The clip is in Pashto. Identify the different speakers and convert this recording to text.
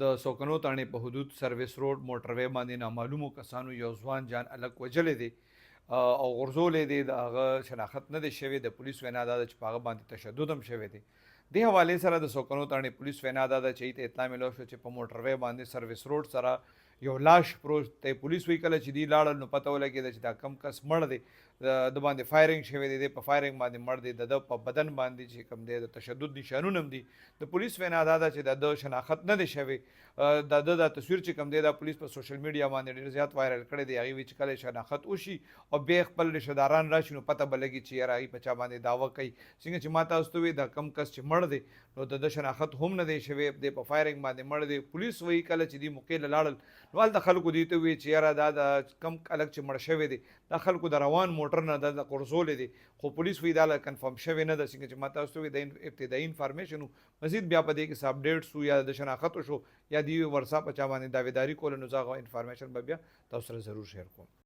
Speaker 1: د سوکنو تاڼې په حدود سرویس روډ موټروي باندې نامعلومو کسانو یو ځوان جان الګ وجلی دی او غورځولی دی. د هغه شناخت نه دی شوی. د پولیس وینا دا ده چې په هغه باندې تشدد هم شوی دی. دې حوالې سره د سوکنو تاڼې پولیس وینا دا ده چې هغوی ته اطلاع میلاو شوه چې په موټروي باندې سرویس روډ سره یو لاش پروت دی. پولیس وایي کله چې دوی لاړل نو پته ولګېده چې دا کم کس مړ دی. د باندې فایرنګ شوی دی. دی په فایرنګ باندې مړ دی. د ده په بدن باندې چې کوم دی د تشدد نشانونه هم دي. د پولیس وینا دا ده چې د ده شناخت نه دی شوی. د ده دا تصویر چې کوم دی دا پولیس په سوشل میډیا باندې ډېر زیات وایرل کړی دی. هغوی وایي چې کله شناخت وشي او بیا خپل رشتهداران راشي نو پته به لګي چې یاره هغوی په چا باندې دعوه کوي. څنګه چې ما تاسو ته ووایي دا کم کس چې مړ دی نو د ده شناخت هم نه دی شوی. دی په فایرنګ باندې مړ دی. پولیس وایي کله چې دوی موقع له لاړل نو هلته خلکو دوی ته ووایي چې یاره دا د کم هلک چې مړ شوی دی دا خلکو د روان موټر نه د غورځولی دی. خو پولیس وایي دا لا کنفرم شوی نه ده. څنګه چې ما تاسو ته ووایي د ابتدایي انفارمیشن مزید بیا په دې کې څه اپډیټ شو یا د شناخت وشو یا دوی ورسا په چا باندې دعویداري کوله نو زه هغه انفارمیشن به بیا تاسو سره ضرور شیر کوم.